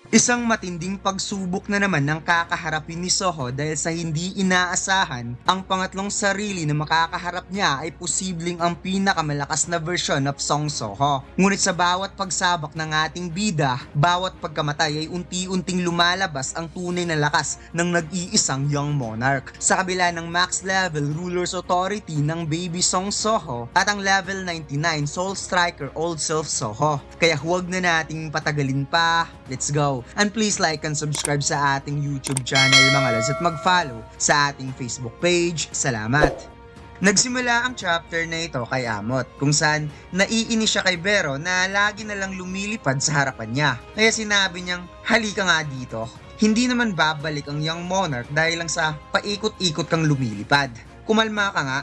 Isang matinding pagsubok na naman ng kakaharapin ni Soho dahil sa hindi inaasahan, ang pangatlong sarili na makakaharap niya ay posibleng ang pinakamalakas na version of Song Soho. Ngunit sa bawat pagsabak ng ating bida, bawat pagkamatay ay unti-unting lumalabas ang tunay na lakas ng nag-iisang young monarch. Sa kabila ng max level ruler's authority ng baby Song Soho at ang level 99 soul striker old self Soho. Kaya huwag na nating patagalin pa, let's go! And please like and subscribe sa ating YouTube channel mga lads at mag-follow sa ating Facebook page. Salamat! Nagsimula ang chapter na ito kay Amot kung saan naiinis siya kay Vero na lagi na lang lumilipad sa harapan niya. Kaya sinabi niyang, halika nga dito. Hindi naman babalik ang young monarch dahil lang sa paikot-ikot kang lumilipad. Kumalma ka nga.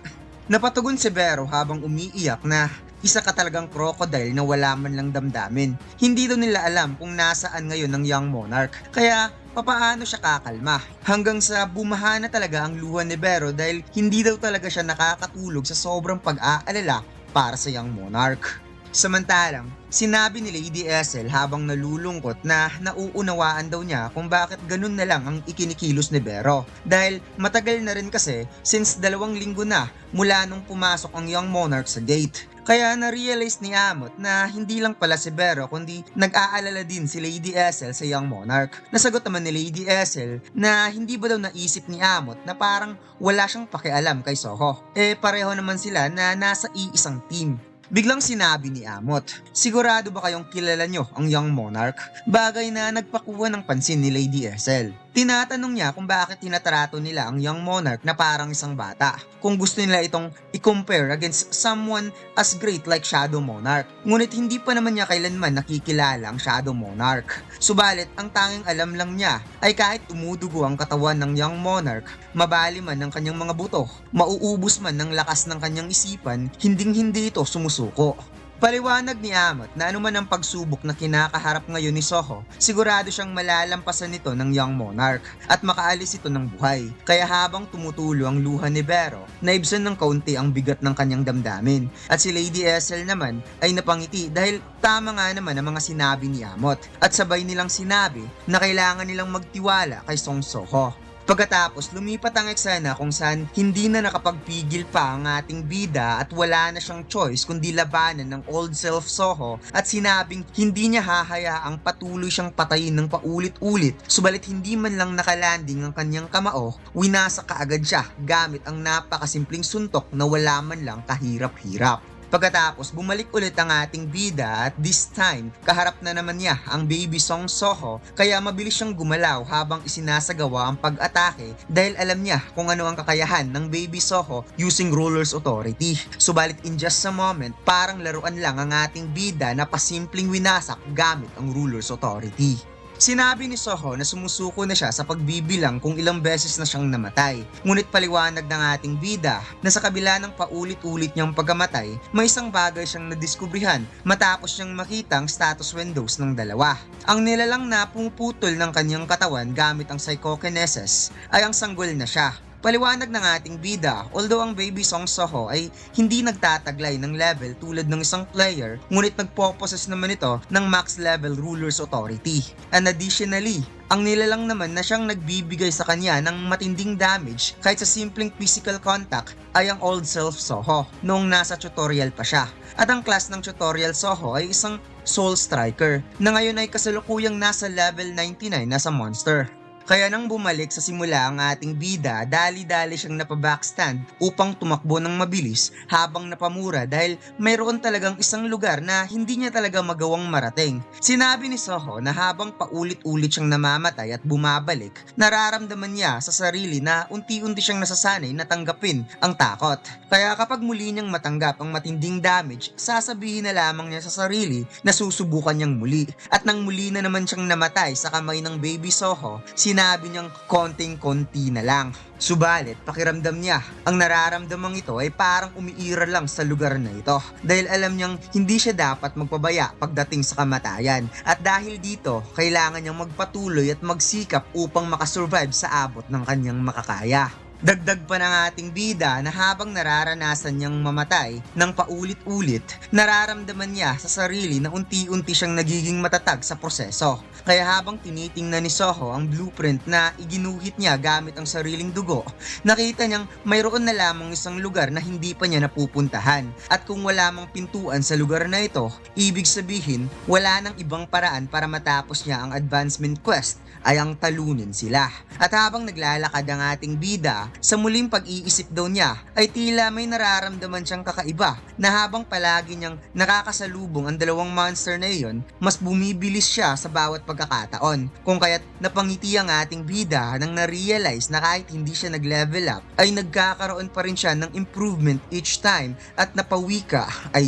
Napatugon si Vero habang umiiyak na isa ka talagang crocodile na wala man lang damdamin. Hindi daw nila alam kung nasaan ngayon ang young monarch. Kaya papaano siya kakalma? Hanggang sa bumaha na talaga ang luha ni Vero dahil hindi daw talaga siya nakakatulog sa sobrang pag-aalala para sa young monarch. Samantalang, sinabi ni Lady Ethel habang nalulungkot na nauunawaan daw niya kung bakit ganun na lang ang ikinikilos ni Vero. Dahil matagal na rin kasi since 2 linggo na mula nung pumasok ang young monarch sa gate. Kaya na-realize ni Amot na hindi lang pala si Vero kundi nag-aalala din si Lady Ethel sa young monarch. Nasagot naman ni Lady Ethel na hindi ba daw naisip ni Amot na parang wala siyang pakialam kay Soho. Pareho naman sila na nasa iisang team. Biglang sinabi ni Amot, sigurado ba kayong kilala nyo ang young monarch? Bagay na nagpakuha ng pansin ni Lady Ethel. Tinatanong niya kung bakit tinatrato nila ang young monarch na parang isang bata. Kung gusto nila itong i-compare against someone as great like Shadow Monarch. Ngunit hindi pa naman niya kailanman nakikilala ang Shadow Monarch. Subalit ang tanging alam lang niya ay kahit tumudugo ang katawan ng young monarch, mabali man ng kanyang mga buto, mauubos man ng lakas ng kanyang isipan, hinding-hindi ito sumusuko. Paliwanag ni Amot na anuman ang pagsubok na kinakaharap ngayon ni Soho, sigurado siyang malalampasan nito ng young monarch at makaalis ito ng buhay. Kaya habang tumutulo ang luha ni Vero, naibsan ng kaunti ang bigat ng kanyang damdamin. At si Lady Ethel naman ay napangiti dahil tama nga naman ang mga sinabi ni Amot. At sabay nilang sinabi na kailangan nilang magtiwala kay Song Soho. Pagkatapos lumipat ang eksena kung saan hindi na nakapagpigil pa ang ating bida at wala na siyang choice kundi labanan ng old self Soho at sinabing hindi niya hahayaang patuloy siyang patayin ng paulit-ulit, subalit hindi man lang nakalanding ang kanyang kamao, winasa kaagad siya gamit ang napakasimpleng suntok na wala man lang kahirap-hirap. Pagkatapos bumalik ulit ang ating bida at this time kaharap na naman niya ang baby Song Soho kaya mabilis siyang gumalaw habang isinasagawa ang pag-atake dahil alam niya kung ano ang kakayahan ng baby Soho using ruler's authority. Subalit in just a moment parang laruan lang ang ating bida na pasimpleng winasak gamit ang ruler's authority. Sinabi ni Soho na sumusuko na siya sa pagbibilang kung ilang beses na siyang namatay. Ngunit paliwanag ng ating bida na sa kabila ng paulit-ulit niyang pagkamatay, may isang bagay siyang nadiskubrihan matapos niyang makita ang status windows ng dalawa. Ang nilalang na pumuputol ng kanyang katawan gamit ang psychokinesis ay ang sanggol na siya. Paliwanag ng ating bida, although ang baby Song Soho ay hindi nagtataglay ng level tulad ng isang player, ngunit nagpo-possess naman ito ng max level ruler's authority. And additionally, ang nilalang naman na siyang nagbibigay sa kanya ng matinding damage kahit sa simpleng physical contact ay ang old self Soho noong nasa tutorial pa siya. At ang class ng tutorial Soho ay isang soul striker na ngayon ay kasalukuyang nasa level 99 na sa monster. Kaya nang bumalik sa simula ang ating bida, dali-dali siyang napabackstand upang tumakbo ng mabilis habang napamura dahil mayroon talagang isang lugar na hindi niya talaga magawang marating. Sinabi ni Soho na habang paulit-ulit siyang namamatay at bumabalik, nararamdaman niya sa sarili na unti-unti siyang nasasanay na tanggapin ang takot. Kaya kapag muli niyang matanggap ang matinding damage, sasabihin na lamang niya sa sarili na susubukan niyang muli. At nang muli na naman siyang namatay sa kamay ng baby Soho, sinabi niyang konting-konti na lang. Subalit, pakiramdam niya, ang nararamdaman ito ay parang umiiral lang sa lugar na ito dahil alam niyang hindi siya dapat magpabaya pagdating sa kamatayan at dahil dito, kailangan niyang magpatuloy at magsikap upang makasurvive sa abot ng kanyang makakaya. Dagdag pa ng ating bida na habang nararanasan niyang mamatay ng paulit-ulit, nararamdaman niya sa sarili na unti-unti siyang nagiging matatag sa proseso. Kaya habang tinitingnan ni Soho ang blueprint na iginuhit niya gamit ang sariling dugo, nakita niyang mayroon na lamang isang lugar na hindi pa niya napupuntahan. At kung wala mang pintuan sa lugar na ito, ibig sabihin wala nang ibang paraan para matapos niya ang advancement quest ay ang talunin sila. At habang naglalakad ang ating bida, sa muling pag-iisip daw niya ay tila may nararamdaman siyang kakaiba na habang palagi niyang nakakasalubong ang dalawang monster na iyon, mas bumibilis siya sa bawat pagkakataon. Kung kaya't napangiti ang ating bida nang na-realize na kahit hindi siya nag-level up, ay nagkakaroon pa rin siya ng improvement each time at napawika ay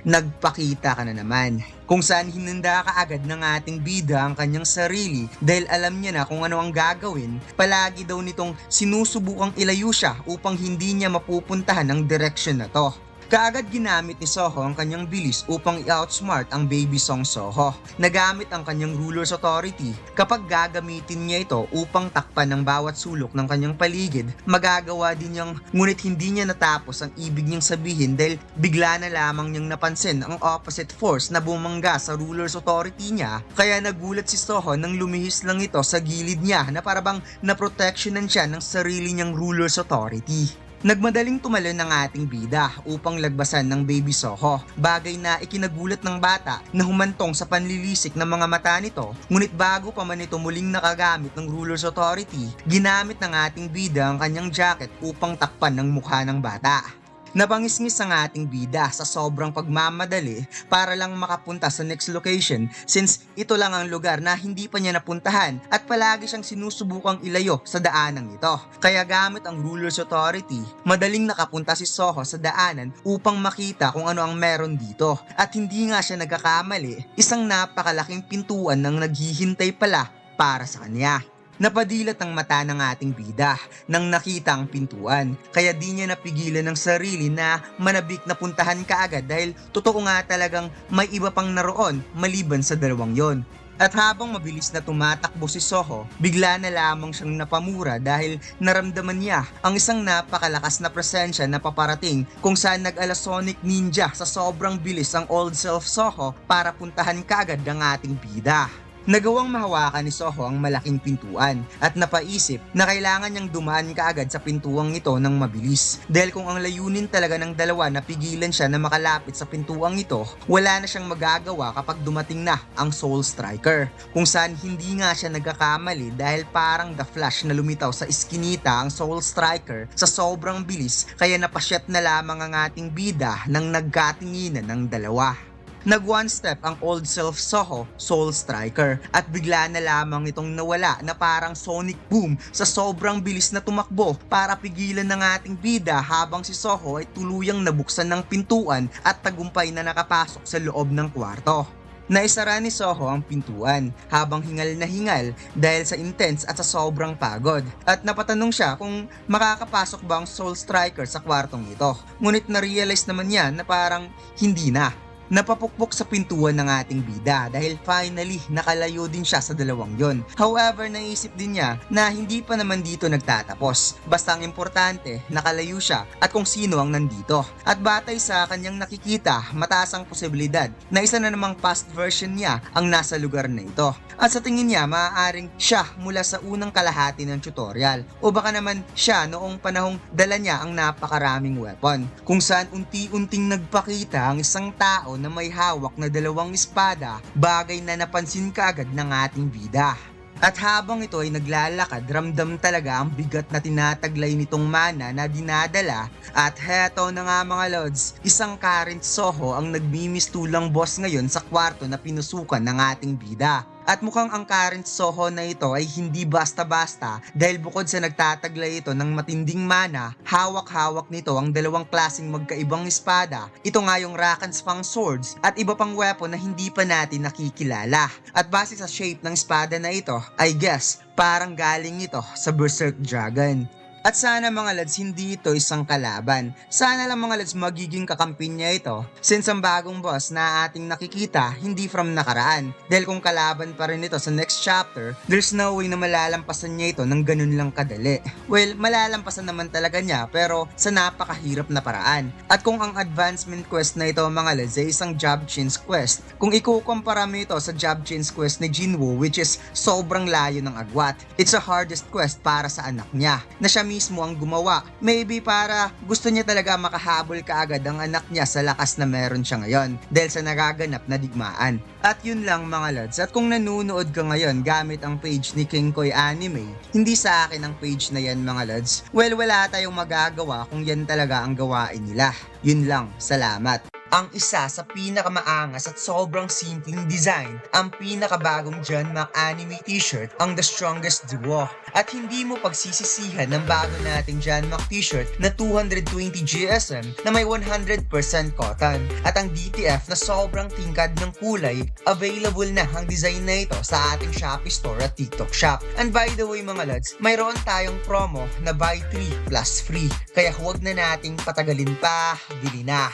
nagpakita ka na naman. Kung saan hinanda ka agad ng ating bida ang kanyang sarili dahil alam niya na kung ano ang gagawin, palagi daw nitong sinusubukang ilayo siya upang hindi niya mapupuntahan ang direksyon na to. Kaagad ginamit ni Soho ang kanyang bilis upang i-outsmart ang baby Song Soho. Nagamit ang kanyang ruler's authority. Kapag gagamitin niya ito upang takpan ng bawat sulok ng kanyang paligid, magagawa din niyang ngunit hindi niya natapos ang ibig niyang sabihin dahil bigla na lamang niyang napansin ang opposite force na bumangga sa ruler's authority niya. Kaya nagulat si Soho nang lumihis lang ito sa gilid niya na parabang naprotectionan siya ng sarili niyang ruler's authority. Nagmadaling tumalon ng ating bida upang lagbasan ng baby Soho, bagay na ikinagulat ng bata na humantong sa panlilisik ng mga mata nito, ngunit bago pa man ito muling nakagamit ng ruler's authority, ginamit ng ating bida ang kanyang jacket upang takpan ng mukha ng bata. Napangisngis ang ating bida sa sobrang pagmamadali para lang makapunta sa next location since ito lang ang lugar na hindi pa niya napuntahan at palagi siyang sinusubukang ilayo sa daanang ito. Kaya gamit ang ruler's authority, madaling nakapunta si Soho sa daanan upang makita kung ano ang meron dito. At hindi nga siya nagkakamali, isang napakalaking pintuan nang naghihintay pala para sa kanya. Napadilat ang mata ng ating bida nang nakita ang pintuan, kaya di niya napigilan ng sarili na manabik na puntahan kaagad dahil totoo nga talagang may iba pang naroon maliban sa dalawang yon. At habang mabilis na tumatakbo si Soho, bigla na lamang siyang napamura dahil naramdaman niya ang isang napakalakas na presensya na paparating kung saan nag-alasonic ninja sa sobrang bilis ang old self Soho para puntahan kaagad ang ating bida. Nagawang mahawakan ni Soho ang malaking pintuan at napaisip na kailangan niyang dumaan kaagad sa pintuang ito ng mabilis. Dahil kung ang layunin talaga ng dalawa na pigilan siya na makalapit sa pintuang ito, wala na siyang magagawa kapag dumating na ang Soul Striker. Kung saan hindi nga siya nagkakamali dahil parang the flash na lumitaw sa iskinita ang Soul Striker sa sobrang bilis kaya napasyat na lamang ang ating bida nang nagkatinginan ng dalawa. Nag one step ang old self Soho, Soul Striker, at bigla na lamang itong nawala na parang sonic boom sa sobrang bilis na tumakbo para pigilan ng ating bida habang si Soho ay tuluyang nabuksan ng pintuan at tagumpay na nakapasok sa loob ng kwarto. Naisara ni Soho ang pintuan habang hingal na hingal dahil sa intense at sa sobrang pagod. At napatanong siya kung makakapasok ba ang Soul Striker sa kwartong ito. Ngunit na-realize naman niya na parang hindi na. Napapukpok sa pintuan ng ating bida dahil finally nakalayo din siya sa dalawang yon. However, naisip din niya na hindi pa naman dito nagtatapos. Basta ang importante, nakalayo siya at kung sino ang nandito. At batay sa kanyang nakikita, mataas ang posibilidad na isa na namang past version niya ang nasa lugar na ito. At sa tingin niya, maaaring siya mula sa unang kalahati ng tutorial. O baka naman siya noong panahong dala niya ang napakaraming weapon. Kung saan unti-unting nagpakita ang isang tao na may hawak na dalawang espada, bagay na napansin kaagad ng ating bida. At habang ito ay naglalakad, ramdam talaga ang bigat na tinataglay nitong mana na dinadala. At heto na nga mga lods, isang current Soho ang nagmimistulang boss ngayon sa kwarto na pinusukan ng ating bida. At mukhang ang current Soho na ito ay hindi basta-basta dahil bukod sa nagtataglay ito ng matinding mana, hawak-hawak nito ang dalawang klaseng magkaibang espada. Ito nga yung Rakan's Fang Swords at iba pang weapon na hindi pa natin nakikilala. At base sa shape ng espada na ito, I guess parang galing ito sa Berserk Dragon. At sana mga lads, hindi ito isang kalaban. Sana lang mga lads, magiging kakampi niya ito. Since ang bagong boss na ating nakikita, hindi from nakaraan. Dahil kung kalaban pa rin ito sa next chapter, there's no way na malalampasan niya ito ng ganun lang kadali. Well, malalampasan naman talaga niya, pero sa napakahirap na paraan. At kung ang advancement quest na ito mga lads ay isang job change quest, kung ikukumpara mo ito sa job change quest ni Jinwoo, which is sobrang layo ng agwat, it's the hardest quest para sa anak niya, na siya mismo ang gumawa. Maybe para gusto niya talaga makahabol kaagad ang anak niya sa lakas na meron siya ngayon dahil sa nagaganap na digmaan. At yun lang mga lads, at kung nanunood ka ngayon gamit ang page ni Kingkoy Anime, hindi sa akin ang page na yan mga lads. Well, wala tayong magagawa kung yan talaga ang gawain nila. Yun lang, salamat. Ang isa sa pinakamaangas at sobrang simpleng design, ang pinakabagong John Mac anime t-shirt, ang The Strongest Duo. At hindi mo pagsisisihan ng bago nating John Mac t-shirt na 220 GSM na may 100% cotton. At ang DTF na sobrang tingkad ng kulay, available na ang design na ito sa ating Shopee store at TikTok shop. And by the way mga lads, mayroon tayong promo na buy 3 plus free. Kaya huwag na nating patagalin pa, bili na.